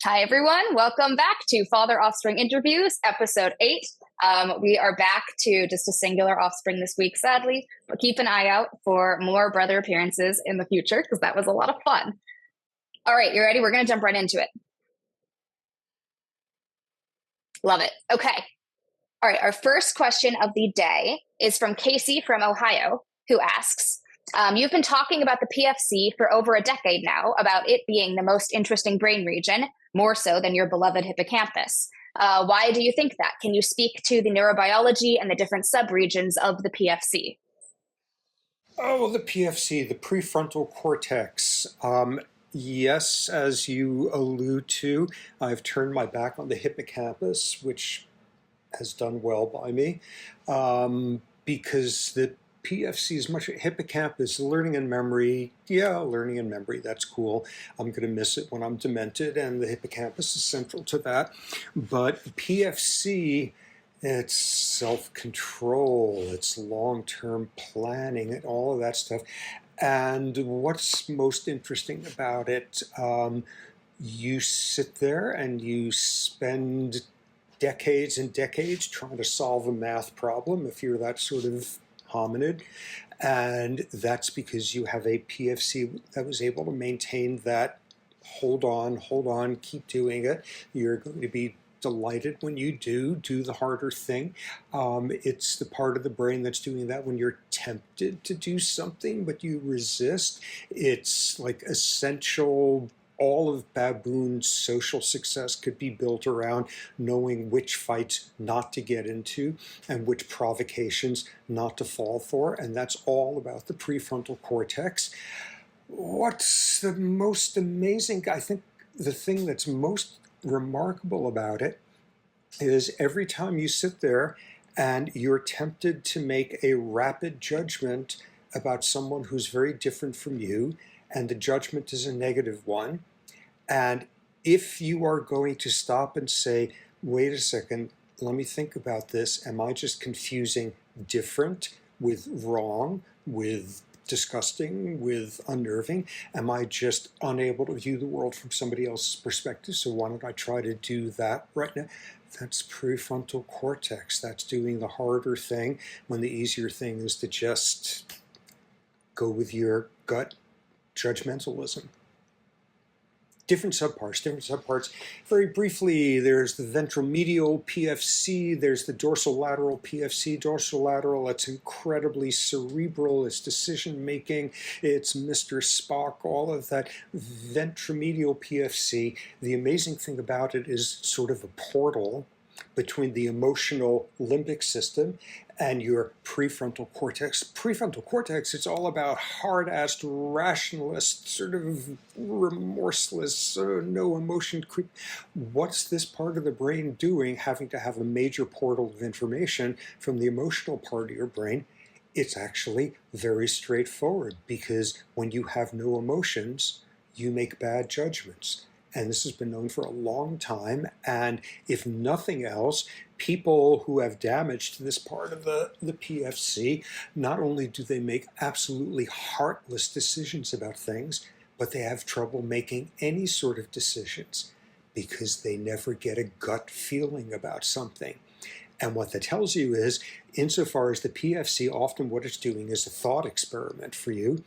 Hi, everyone. Welcome back to Father-Offspring Interviews, episode 8. We are back to just a singular offspring this week, sadly, but keep an eye out for more brother appearances in the future because that was a lot of fun. All right, you ready? We're going to jump right into it. Love it. Okay. All right, our first question of the day is from Casey from Ohio, who asks, you've been talking about the PFC for over a decade now, about it being the most interesting brain region, more so than your beloved hippocampus. Why do you think that? Can you speak to the neurobiology and the different subregions of the PFC? Oh, the PFC, the prefrontal cortex. Yes, as you allude to, I've turned my back on the hippocampus, which has done well by me, because the PFC is much hippocampus, learning and memory. Yeah, learning and memory, that's cool. I'm going to miss it when I'm demented, and the hippocampus is central to that. But PFC, it's self-control, it's long-term planning, and all of that stuff. And what's most interesting about it, you sit there and you spend decades and decades trying to solve a math problem if you're that sort of hominid. And that's because you have a PFC that was able to maintain that hold on, keep doing it. You're going to be delighted when you do the harder thing. It's the part of the brain that's doing that when you're tempted to do something, but you resist. It's like essential. All of baboon social success could be built around knowing which fights not to get into and which provocations not to fall for. And that's all about the prefrontal cortex. What's the most amazing, I think the thing that's most remarkable about it is every time you sit there and you're tempted to make a rapid judgment about someone who's very different from you, and the judgment is a negative one, and if you are going to stop and say, wait a second, let me think about this, am I just confusing different with wrong, with disgusting, with unnerving? Am I just unable to view the world from somebody else's perspective? So why don't I try to do that right now? That's prefrontal cortex. That's doing the harder thing when the easier thing is to just go with your gut judgmentalism. Different subparts. Very briefly, there's the ventromedial PFC, there's the dorsolateral PFC. Dorsolateral, it's incredibly cerebral, it's decision-making, it's Mr. Spock, all of that. Ventromedial PFC, the amazing thing about it is sort of a portal between the emotional limbic system and your prefrontal cortex. Prefrontal cortex, it's all about hard-assed, rationalist, sort of remorseless, no emotion. What's this part of the brain doing, having to have a major portal of information from the emotional part of your brain? It's actually very straightforward, because when you have no emotions, you make bad judgments. And this has been known for a long time. And if nothing else, people who have damage to this part of the PFC, not only do they make absolutely heartless decisions about things, but they have trouble making any sort of decisions because they never get a gut feeling about something. And what that tells you is, insofar as the PFC, often what it's doing is a thought experiment for you.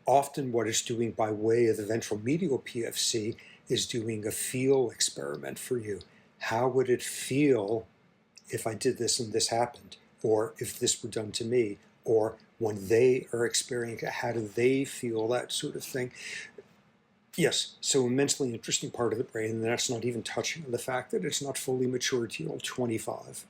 Often what it's doing by way of the ventromedial PFC is doing a feel experiment for you. How would it feel if I did this and this happened? Or if this were done to me? Or when they are experiencing it, how do they feel? That sort of thing. Yes, so immensely interesting part of the brain, and that's not even touching on the fact that it's not fully matured till 25.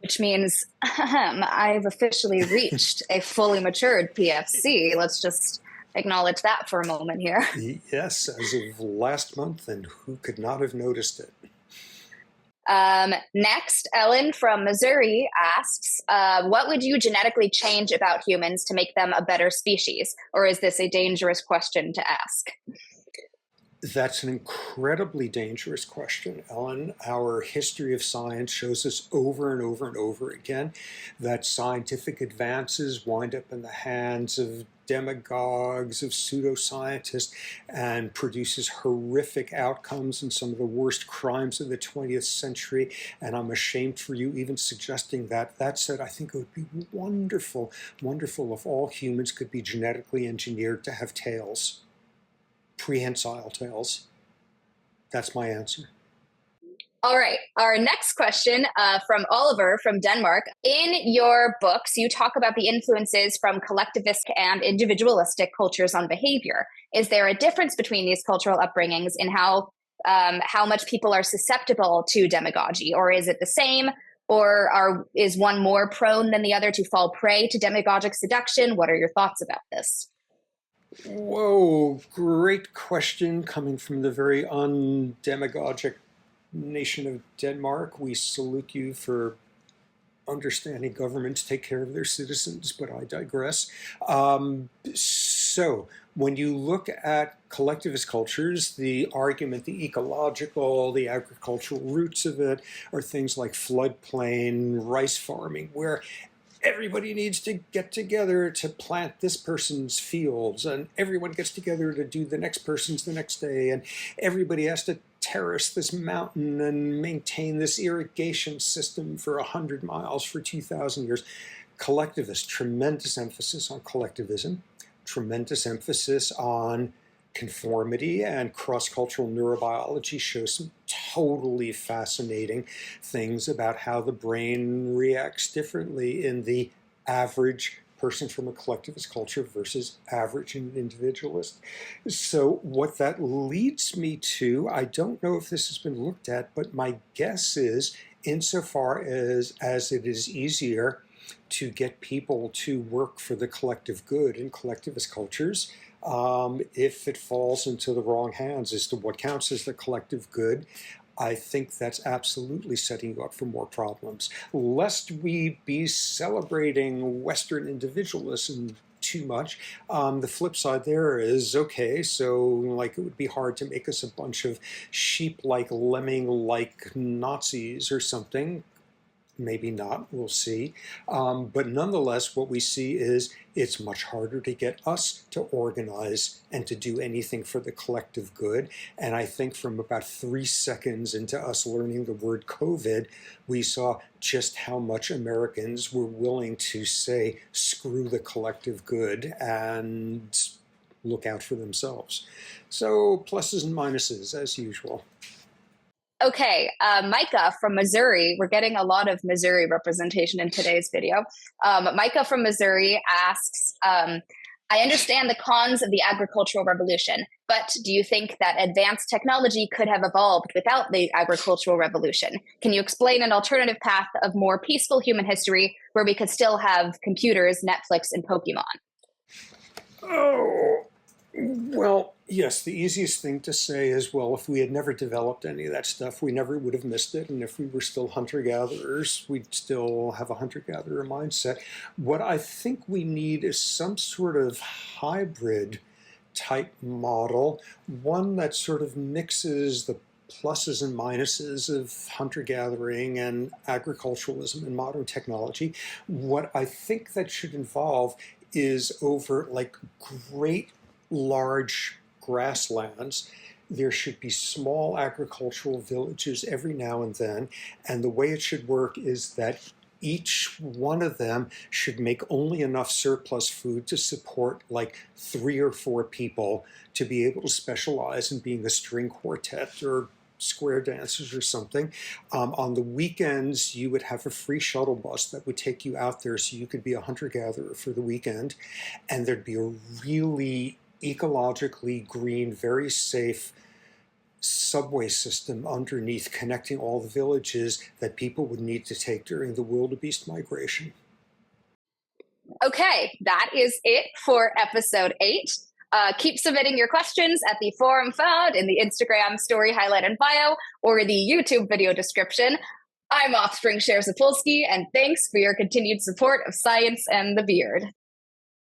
Which means I've officially reached a fully matured PFC. Let's just acknowledge that for a moment here. Yes, as of last month, and who could not have noticed it? Next, Ellen from Missouri asks, what would you genetically change about humans to make them a better species? Or is this a dangerous question to ask? That's an incredibly dangerous question, Ellen. Our history of science shows us over and over and over again that scientific advances wind up in the hands of demagogues, of pseudoscientists, and produces horrific outcomes and some of the worst crimes of the 20th century. And I'm ashamed for you even suggesting that. That said, I think it would be wonderful, wonderful if all humans could be genetically engineered to have tails. Prehensile tails. That's my answer. All right. Our next question from Oliver from Denmark. In your books, you talk about the influences from collectivist and individualistic cultures on behavior. Is there a difference between these cultural upbringings in how much people are susceptible to demagogy, or is it the same? Or is one more prone than the other to fall prey to demagogic seduction? What are your thoughts about this? Whoa, great question coming from the very undemagogic nation of Denmark. We salute you for understanding governments take care of their citizens, but I digress. So when you look at collectivist cultures, the argument, the ecological, the agricultural roots of it are things like floodplain, rice farming, where everybody needs to get together to plant this person's fields, and everyone gets together to do the next person's the next day, and everybody has to terrace this mountain and maintain this irrigation system for 100 miles for 2,000 years. Collectivist, tremendous emphasis on collectivism, tremendous emphasis on conformity, and cross-cultural neurobiology shows some totally fascinating things about how the brain reacts differently in the average person from a collectivist culture versus average and individualist. So what that leads me to, I don't know if this has been looked at, but my guess is insofar as it is easier to get people to work for the collective good in collectivist cultures, if it falls into the wrong hands as to what counts as the collective good, I think that's absolutely setting you up for more problems. Lest we be celebrating Western individualism too much. The flip side there is, okay, so like it would be hard to make us a bunch of sheep-like, lemming-like Nazis or something. Maybe not, we'll see. But nonetheless, what we see is it's much harder to get us to organize and to do anything for the collective good. And I think from about 3 seconds into us learning the word COVID, we saw just how much Americans were willing to say, screw the collective good and look out for themselves. So pluses and minuses, as usual. Okay, Micah from Missouri. We're getting a lot of Missouri representation in today's video. Micah from Missouri asks, I understand the cons of the agricultural revolution, but do you think that advanced technology could have evolved without the agricultural revolution? Can you explain an alternative path of more peaceful human history where we could still have computers, Netflix, and Pokemon? Oh, well, yes, the easiest thing to say is, well, if we had never developed any of that stuff, we never would have missed it. And if we were still hunter-gatherers, we'd still have a hunter-gatherer mindset. What I think we need is some sort of hybrid type model, one that sort of mixes the pluses and minuses of hunter-gathering and agriculturalism and modern technology. What I think that should involve is over like great large grasslands, there should be small agricultural villages every now and then, and the way it should work is that each one of them should make only enough surplus food to support like 3 or 4 people to be able to specialize in being a string quartet or square dancers or something. On the weekends, you would have a free shuttle bus that would take you out there so you could be a hunter-gatherer for the weekend, and there'd be a really ecologically green, very safe subway system underneath connecting all the villages that people would need to take during the wildebeest migration. Okay, that is it for episode 8. Keep submitting your questions at the forum found in the Instagram story highlight and bio or the YouTube video description. I'm Offspring Sapolsky, and thanks for your continued support of Science and the Beard.